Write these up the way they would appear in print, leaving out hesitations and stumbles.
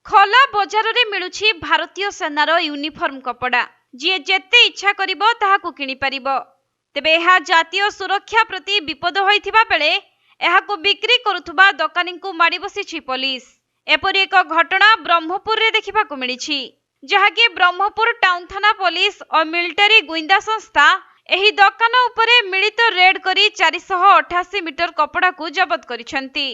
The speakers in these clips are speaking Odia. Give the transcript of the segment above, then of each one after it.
ଖୋଲା ବଜାରରେ ମିଳୁଛି ଭାରତୀୟ ସେନାର ୟୁନିଫର୍ମ କପଡ଼ା। ଯିଏ ଯେତେ ଇଚ୍ଛା କରିବ ତାହାକୁ କିଣି ପାରିବ। ତେବେ ଏହା ଜାତୀୟ ସୁରକ୍ଷା ପ୍ରତି ବିପଦ ହୋଇଥିବା ବେଳେ ଏହାକୁ ବିକ୍ରି କରୁଥିବା ଦୋକାନୀଙ୍କୁ ମାଡ଼ି ବସିଛି ପୋଲିସ। ଏପରି ଏକ ଘଟଣା ବ୍ରହ୍ମପୁରରେ ଦେଖିବାକୁ ମିଳିଛି, ଯାହାକି ବ୍ରହ୍ମପୁର ଟାଉନ ଥାନା ପୋଲିସ ଓ ମିଲିଟାରୀ ଗୁଇନ୍ଦା ସଂସ୍ଥା ଏହି ଦୋକାନ ଉପରେ ମିଳିତ ରେଡ୍ କରି 488 ମିଟର କପଡ଼ାକୁ ଜବତ କରିଛନ୍ତି।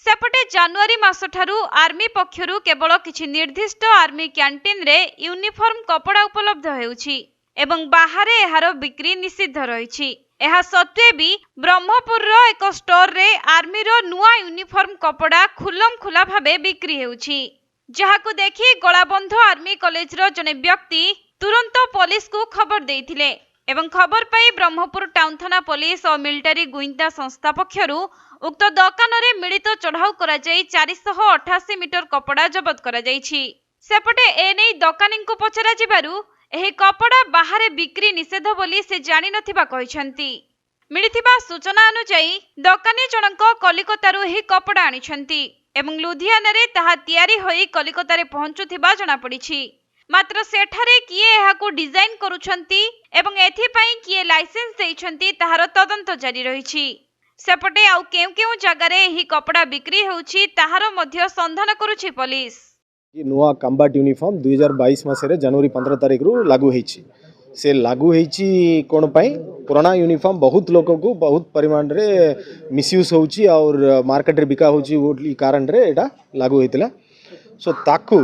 ସେପଟେ ଜାନୁଆରୀ ମାସଠାରୁ ଆର୍ମି ପକ୍ଷରୁ କେବଳ କିଛି ନିର୍ଦ୍ଦିଷ୍ଟ ଆର୍ମି କ୍ୟାଣ୍ଟିନରେ ୟୁନିଫର୍ମ କପଡ଼ା ଉପଲବ୍ଧ ହେଉଛି ଏବଂ ବାହାରେ ଏହାର ବିକ୍ରି ନିଷିଦ୍ଧ ରହିଛି। ଏହା ସତ୍ତ୍ୱେ ବି ବ୍ରହ୍ମପୁରର ଏକ ଷ୍ଟୋରରେ ଆର୍ମିର ନୂଆ ୟୁନିଫର୍ମ କପଡ଼ା ଖୁଲମ ଖୁଲା ଭାବେ ବିକ୍ରି ହେଉଛି, ଯାହାକୁ ଦେଖି ଗୋଳାବନ୍ଧ ଆର୍ମି କଲେଜର ଜଣେ ବ୍ୟକ୍ତି ତୁରନ୍ତ ପୋଲିସକୁ ଖବର ଦେଇଥିଲେ ଏବଂ ଖବର ପାଇ ବ୍ରହ୍ମପୁର ଟାଉନ ଥାନା ପୋଲିସ ଓ ମିଲିଟାରୀ ଗୁଇନ୍ଦା ସଂସ୍ଥା ପକ୍ଷରୁ ଉକ୍ତ ଦୋକାନରେ ମିଳିତ ଚଢ଼ାଉ କରାଯାଇ 488 ମିଟର କପଡ଼ା ଜବତ କରାଯାଇଛି। ସେପଟେ ଏନେଇ ଦୋକାନୀଙ୍କୁ ପଚରା ଯିବାରୁ ଏହି କପଡ଼ା ବାହାରେ ବିକ୍ରି ନିଷେଧ ବୋଲି ସେ ଜାଣିନଥିବା କହିଛନ୍ତି। ମିଳିଥିବା ସୂଚନା ଅନୁଯାୟୀ ଦୋକାନୀ ଜଣଙ୍କ କଲିକତାରୁ ଏହି କପଡ଼ା ଆଣିଛନ୍ତି ଏବଂ ଲୁଧିଆନାରେ ତାହା ତିଆରି ହୋଇ କଲିକତାରେ ପହଞ୍ଚୁଥିବା ଜଣାପଡ଼ିଛି। ମାତ୍ର ସେଠାରେ କିଏ ଏହାକୁ ଡିଜାଇନ୍ କରୁଛନ୍ତି ଏବଂ ଏଥିପାଇଁ କିଏ ଲାଇସେନ୍ସ ଦେଇଛନ୍ତି ତାହାର ତଦନ୍ତ ଜାରି ରହିଛି। ସେପଟେ ଆଉ କେଉଁ କେଉଁ ଜାଗାରେ ଏହି କପଡ଼ା ବିକ୍ରି ହେଉଛି ତାହାର ମଧ୍ୟ ସନ୍ଧାନ କରୁଛି ପୋଲିସ। ନୂଆ କମ୍ବାଟ ୟୁନିଫର୍ମ 2022 ମାସରେ ଜାନୁଆରୀ 15 ତାରିଖରୁ ଲାଗୁ ହେଇଛି। ସେ ଲାଗୁ ହେଇଛି କ'ଣ ପାଇଁ? ପୁରୁଣା ୟୁନିଫର୍ମ ବହୁତ ଲୋକକୁ ବହୁତ ପରିମାଣରେ ମିସୟୁଜ୍ ହେଉଛି और ମାର୍କେଟରେ ବିକା ହେଉଛି ବୋଲି କାରଣରେ ଏଇଟା ଲାଗୁ ହେଇଥିଲା। ସୋ ତାକୁ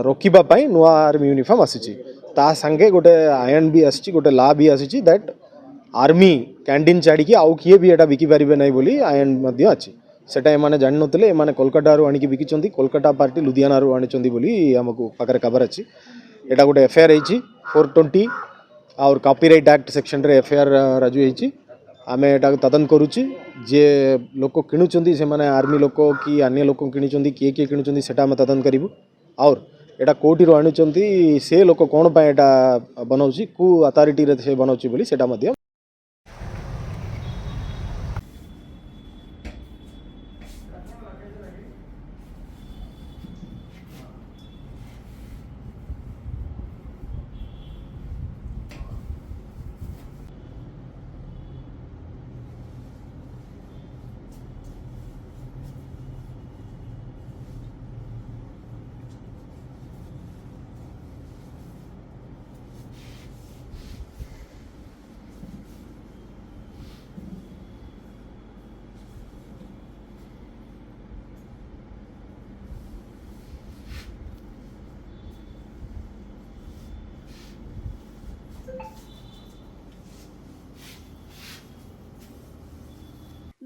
ରୋକିବା ପାଇଁ ନୂଆ ଆର୍ମି ୟୁନିଫର୍ମ ଆସିଛି। ତା ସାଙ୍ଗେ ଗୋଟେ ଆଇନ ବି ଆସିଛି, ଗୋଟେ ଲା ବି ଆସିଛି ଦ୍ୟାଟ୍ ଆର୍ମି କ୍ୟାଣ୍ଟିନ୍ ଛାଡ଼ିକି ଆଉ କିଏ ବି ଏଇଟା ବିକିପାରିବେ ନାହିଁ ବୋଲି ଆଇନ ମଧ୍ୟ ଅଛି। ସେଟା ଏମାନେ ଜାଣିନଥିଲେ, ଏମାନେ କୋଲକାତାରୁ ଆଣିକି ବିକିଛନ୍ତି, କୋଲକାତା ପାର୍ଟି ଲୁଧିଆନାରୁ ଆଣିଛନ୍ତି ବୋଲି ଆମକୁ ପାଖରେ ଖବର ଅଛି। ଏଇଟା ଗୋଟେ ଏଫଆଇଆର୍ ହେଇଛି 420 और कॉपीराइट एक्ट सेक्शन रे एफआईआर राजू ହେଇଛି। ଆମେ ଏଟାକୁ ତଦନ୍ତ କରୁଛି। ଯେ ଲୋକ କିଣୁଛନ୍ତି ସେମାନେ ଆର୍ମି ଲୋକ କି ଅନ୍ୟ ଲୋକ କିଣୁଛନ୍ତି, କିଏ କିଏ କିଣୁଛନ୍ତି ସେଟା ଆମେ ତଦନ୍ତ କରିବୁ। और ଏଟା କୋଉଠିରୁ ଆଣୁଛନ୍ତି, ସେ ଲୋକ କ'ଣ ପାଇଁ ଏଟା ବନାଉଛି, କୋଉ ଅଥରିଟିରେ ସେ ବନାଉଛି ବୋଲି ସେଟା ମଧ୍ୟ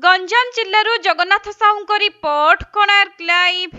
ଗଞ୍ଜାମ ଜିଲ୍ଲାରୁ ଜଗନ୍ନାଥ ସାହୁଙ୍କ ରିପୋର୍ଟ, କୋଣାର୍କ ଲାଇଭ୍।